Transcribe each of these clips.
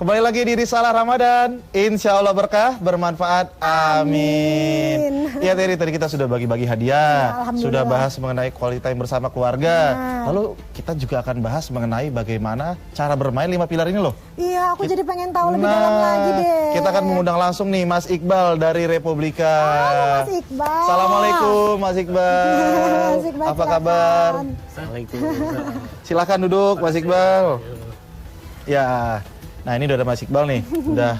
Kembali lagi di Risalah Ramadan. Insya Allah berkah, bermanfaat. Amin. Iya Teri, tadi kita sudah bagi-bagi hadiah, sudah bahas mengenai quality time bersama keluarga. Lalu kita juga akan bahas mengenai bagaimana cara bermain 5 pilar ini loh. Iya, aku jadi pengen tahu lebih dalam lagi deh. Kita akan mengundang langsung nih Mas Iqbal dari Republika. Halo Mas Iqbal. Assalamualaikum Mas Iqbal. Mas Iqbal, apa kabar? Assalamualaikum. Silakan duduk Mas Iqbal. Ya, nah ini udah ada Mas Iqbal nih. Udah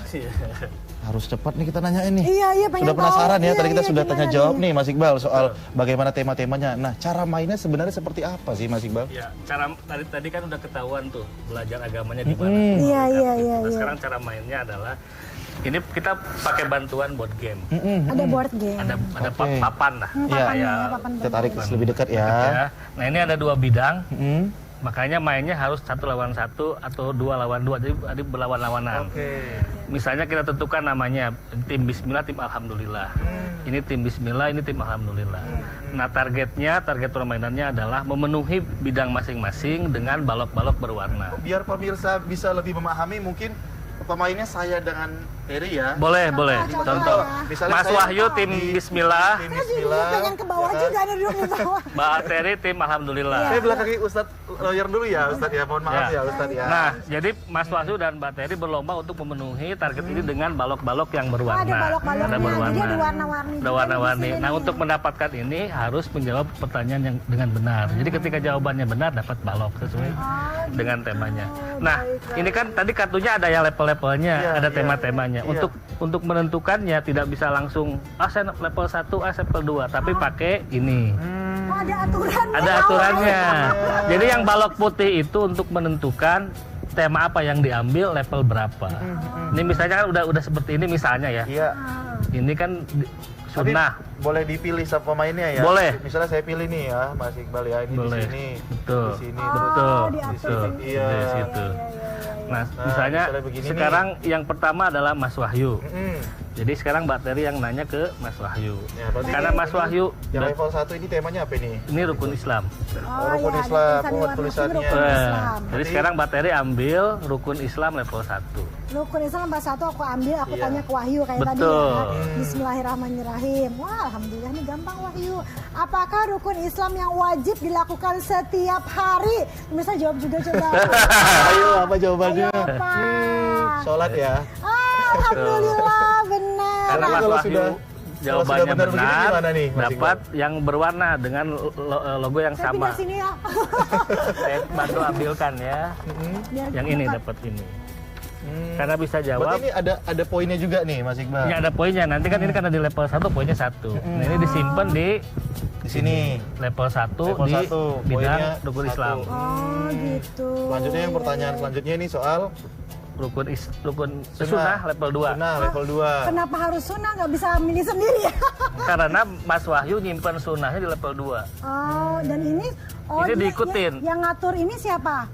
harus cepat nih kita nanyain nih. Iya, pengen sudah penasaran tahu. ya, tadi kita sudah tanya jawab nih nih Mas Iqbal soal bagaimana tema-temanya. Nah, cara mainnya sebenarnya seperti apa sih Mas Iqbal? Ya, cara tadi kan udah ketahuan tuh belajar agamanya gimana. Iya. Nah, sekarang cara mainnya adalah ini kita pakai bantuan board game. Ada board game. Ada papan lah. Iya. Papan Kita tarik lebih dekat ya. Nah, ini ada 2 bidang. Makanya mainnya harus 1 lawan 1 atau 2 lawan 2, jadi berlawan-lawanan. Misalnya kita tentukan namanya tim Bismillah, tim Alhamdulillah. Ini tim Bismillah, ini tim Alhamdulillah. Nah, target permainannya adalah memenuhi bidang masing-masing dengan balok-balok berwarna. Biar pemirsa bisa lebih memahami, mungkin pemainnya saya dengan Teri ya. Boleh. Contoh, Misalnya Mas saya Wahyu tim Bismillah, Tim Saya Bismillah. pengen ke bawah juga ada duduk di bawah. Mbak Teri tim Alhamdulillah. Saya belakangi Ustadz lawyer dulu ya Ustadz ya. Mohon maaf ya Ustadz ya. Nah, jadi Mas Wahyu dan Mbak Teri berlomba untuk memenuhi target ini dengan balok-balok yang berwarna. Ada balok-baloknya, Ada berwarna. jadi ada warna-warni juga Ada warna-warni. di sini Nah, nih. untuk mendapatkan ini harus menjawab pertanyaan yang dengan benar. Jadi ketika jawabannya benar dapat balok sesuai dengan temanya. Nah, ini kan tadi kartunya ada yang level-levelnya, ada tema-temanya. Untuk menentukannya tidak bisa langsung saya level 1, saya level 2, tapi pakai ini. Oh, ada aturan. Ada aturannya. Jadi yang balok putih itu untuk menentukan tema apa yang diambil, level berapa. Ini misalnya kan udah seperti ini misalnya ya. Iya. Ini kan Tapi sunnah. boleh dipilih sama pemainnya ya. Boleh. Misalnya saya pilih nih ya, Mas Iqbal ya, ini Boleh. di sini. Betul. Di sini. Betul. diatur Betul. Iya. Di situ. Nah, misalnya begini sekarang yang pertama adalah Mas Wahyu. Mm-mm. Jadi sekarang Mbak Teri yang nanya ke Mas Wahyu. Ya, berarti Karena ini- Mas Wahyu Yang level 1 ini temanya apa nih? ini rukun Islam. Rukun Islam, tulisannya. Jadi sekarang Mbak Teri ambil rukun Islam level 1. Rukun Islam level 1 aku ambil, aku Iya. tanya ke Wahyu kayak tadi Betul. ya. Bismillahirrahmanirrahim. Wah, alhamdulillah nih gampang Wahyu. Apakah rukun Islam yang wajib dilakukan setiap hari? Bisa jawab juga coba. Ayo, apa jawabannya? Ayo, apa? Sholat ya. Alhamdulillah benar. Karena Mas Kalau Wahyu sudah- jawabannya benar begini benar, gimana nih, Mas dapat yang berwarna dengan logo yang Saya pindah sama. sini ya. Saya bantu ambilkan ya. Biar Yang ini dekat. dapat ini. Karena bisa Berarti jawab. ini ada poinnya juga nih Mas Iqbal. Ini ada poinnya. Nanti kan ini karena di level 1 poinnya 1. Nah, ini disimpan di Di sini. level 1 Level di 1, bidang poinnya rukun 1. Islam. Oh gitu. Selanjutnya yang pertanyaan selanjutnya ini soal Rukun sunnah level 2. Sunnah level 2. Kenapa harus sunnah nggak bisa milih sendiri ya? Karena Mas Wahyu nyimpan sunnahnya di level 2. Oh, dan ini Ini diikutin. Yang ngatur ini siapa?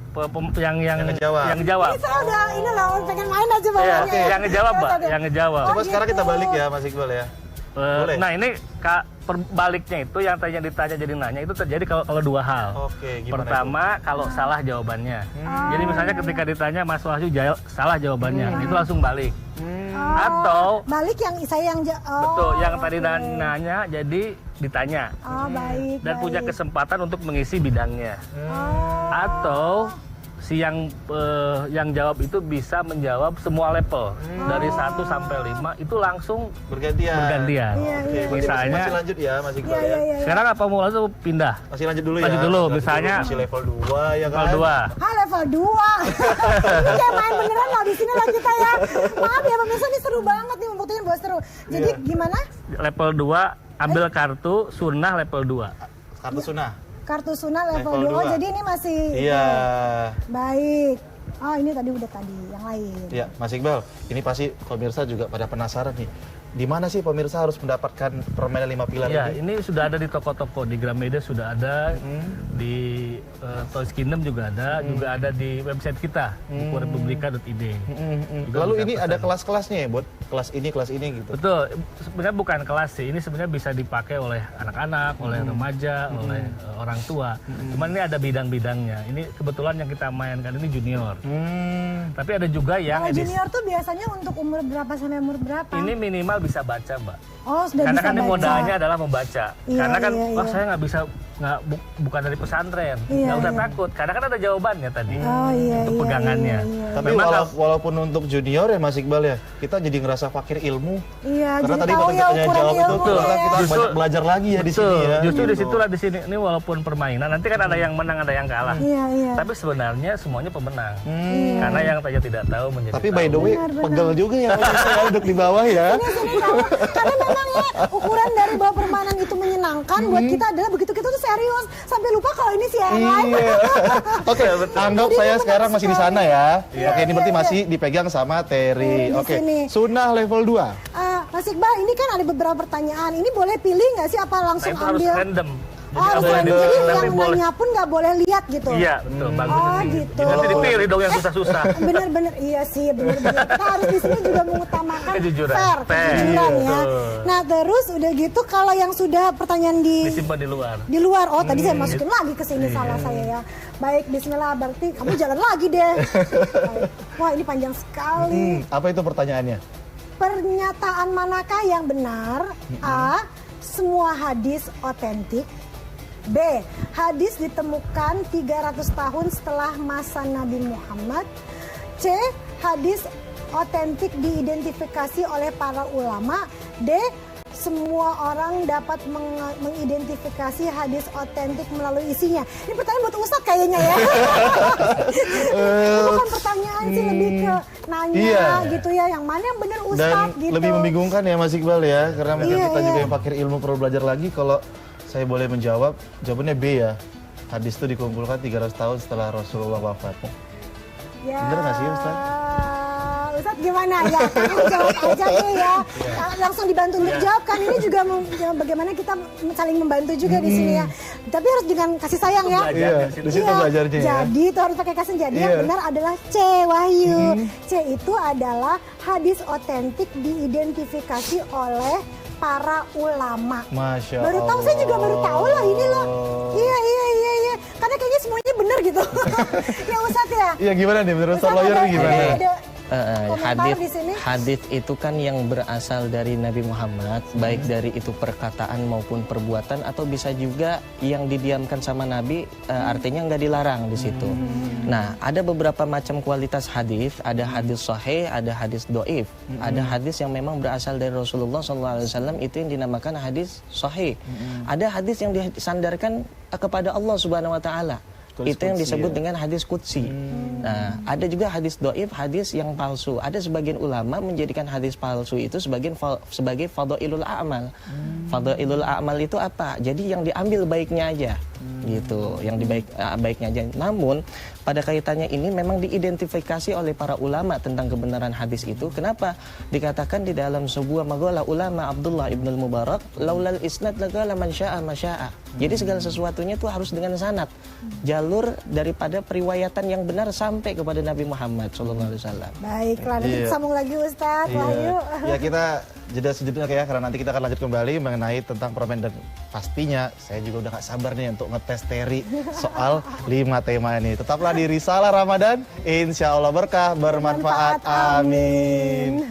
Yang ngejawab. Yang ngejawab. Ini saya udah ini loh pengen main aja Iya, bawahnya. yang ngejawab, Mbak. Yang ngejawab. Coba sekarang kita gitu. balik ya Mas Iqbal ya. Boleh. Nah, ini perbaliknya itu yang tadinya ditanya jadi nanya itu terjadi kalau 2 hal. Oke, gimana Pertama, kalau salah jawabannya. Jadi misalnya ketika ditanya Mas Wahyu salah jawabannya, itu langsung balik. Atau balik yang saya yang betul, yang tadi nanya jadi ditanya Oh, baik. dan punya baik. kesempatan untuk mengisi bidangnya. Oh. Atau si yang jawab itu bisa menjawab semua level dari 1 sampai 5 itu langsung Bergantian. bergantian. Iya, iya. Berarti Misalnya masih lanjut ya Mas Iqbal Iya, ya. iya, iya. sekarang apa mau langsung pindah? Masih lanjut dulu Lanjut ya. dulu, Lanjut misalnya masih level 2 ya kan. Level 2. Level 2. Ini kayak main beneran loh di sini lah kita ya. Maaf ya pemirsa, ini seru banget nih, membuktikan bahwa seru. Jadi Iya. gimana? Level 2 ambil kartu sunnah level 2. Kartu sunnah. Kartu sunnah level Level 2. dua. Jadi ini masih Iya. baik. Oh, ini tadi udah yang lain. Iya, Mas Iqbal, ini pasti pemirsa juga pada penasaran nih. di mana sih pemirsa harus mendapatkan permainan 5 pilar Ya, ini? ini sudah ada di toko-toko, di Gramedia sudah ada, di Toys Kingdom juga ada di website kita, bukurepublika.id. Lalu ini ada kelas-kelasnya ya, buat kelas ini gitu. Betul, sebenarnya bukan kelas sih, ini sebenarnya bisa dipakai oleh anak-anak, oleh remaja, oleh orang tua. Cuman ini ada bidang-bidangnya. Ini kebetulan yang kita mainkan ini junior. Tapi ada juga yang Kalau junior tuh biasanya untuk umur berapa sampai umur berapa? ini minimal bisa baca, Mbak. Oh, sudah Karena bisa kan ini baca. modalnya adalah membaca. Iya, Karena kan, iya, wah iya. saya nggak bisa, bukan dari pesantren, Iya, nggak usah iya. takut. Karena kan ada jawabannya tadi Oh, iya, untuk iya, pegangannya. iya, iya. Tapi Memang walaupun untuk junior ya Mas Iqbal ya, kita jadi ngerasa fakir ilmu. Iya, Karena jadi tadi tahu waktu ya kita ukuran jawab itu ilmu ternyata ya. kita Justru- banyak belajar lagi ya di sini ya. Justru gitu. disitulah di sini. Ini walaupun permainan, nanti kan ada yang menang, ada yang kalah. Iya, iya. Tapi sebenarnya semuanya pemenang. Karena yang tanya tidak tahu menjadi Tapi tahu. by the way, Benar. pegel juga ya kalau saya duduk di bawah ya. Sini tahu. Karena memang ya ukuran dari bahwa permainan itu menyenangkan buat kita adalah begitu kita tuh serius sampai lupa kalau ini siaran live. Iya. Oke, anggap saya sekarang masih di sana ya. Iya, Oke, ini iya, berarti iya. masih dipegang sama Terry. Di Oke, sini. sunnah level 2. Mas Iqbal, ini kan ada beberapa pertanyaan. Ini boleh pilih nggak sih apa Nah, langsung itu harus ambil? random. Oh, harus nggak boleh random. dipilih, Jadi tapi yang boleh. nanya pun nggak boleh lihat gitu. Iya, betul. Bagus Oh, ini. gitu. Nanti dipilih dong yang susah-susah. Bener-bener, iya sih, bener-bener. Kita harus di sini juga mengutamakan Kejujuran. fair, Fair. kejujuran Iya, ya. betul. Nah, terus udah gitu kalau yang sudah pertanyaan Disimpan di luar. di luar, oh tadi saya masukin lagi ke sini salah saya ya. Baik, Bismillah, berarti kamu jalan lagi deh. Baik. Wah, ini panjang sekali. Apa itu pertanyaannya? Pernyataan manakah yang benar? A. Semua hadis otentik. B. Hadis ditemukan 300 tahun setelah masa Nabi Muhammad. C. Hadis otentik diidentifikasi oleh para ulama. D. Semua orang dapat mengidentifikasi hadis otentik melalui isinya. Ini pertanyaan buat Ustadz kayaknya ya. Itu bukan pertanyaan sih, lebih ke nanya Iya. gitu ya. Yang mana yang benar Dan Ustadz gitu. lebih membingungkan ya Mas Iqbal ya, karena mungkin Iya, kita iya. juga yang fakir ilmu perlu belajar lagi. Kalau saya boleh menjawab, jawabannya B ya. Hadis itu dikumpulkan 300 tahun setelah Rasulullah wafat. Ya. Bener nggak sih, Ustadz? Ustadz gimana ya? Kamu jawab aja deh ya. Langsung dibantu untuk jawab kan. Ini juga bagaimana kita saling membantu juga di sini ya. Tapi harus dengan kasih sayang ya. Belajar Iya, dari situ. di situ belajarnya ya. Jadi itu harus pakai kasih. Jadi yang Iya. benar adalah C, Wahyu. C itu adalah hadis otentik diidentifikasi oleh para ulama. Masya Baru tahu, Allah. saya juga baru tahu loh ini loh. Iya. Karena kayaknya semuanya benar gitu. Ya Ustadz ya. Iya gimana nih menurut Ustadz lawyer ada- nih gimana? ada komentar di sini. Hadis itu kan yang berasal dari Nabi Muhammad, baik dari itu perkataan maupun perbuatan, atau bisa juga yang didiamkan sama Nabi, artinya nggak dilarang di situ. Nah, ada beberapa macam kualitas hadis. Ada hadis sahih, ada hadis doif, ada hadis yang memang berasal dari Rasulullah SAW, itu yang dinamakan hadis sahih. Ada hadis yang disandarkan kepada Allah Subhanahu Wa Taala. Itu yang disebut dengan hadis qudsi. Nah, ada juga hadis doif, hadis yang palsu. Ada sebagian ulama menjadikan hadis palsu itu sebagai fadhailul a'mal. Fadhailul a'mal itu apa? Jadi yang diambil baiknya aja. Gitu, yang baiknya aja. Namun pada kaitannya ini memang diidentifikasi oleh para ulama tentang kebenaran hadis itu. Kenapa? Dikatakan di dalam sebuah maqalah ulama Abdullah ibn al-Mubarak, laulal isnad laqala man syaa ma syaa. Jadi segala sesuatunya itu harus dengan sanad, jalur daripada periwayatan yang benar sampai kepada Nabi Muhammad SAW. Baiklah, nanti Iya. kita sambung lagi Ustadz Wahyu. Ya kita jeda sejenak ya, karena nanti kita akan lanjut kembali mengenai tentang permainan. Dan pastinya saya juga udah gak sabar nih untuk ngetes Terry soal 5 tema ini. Tetaplah di Risalah Ramadan, insya Allah berkah, bermanfaat, amin.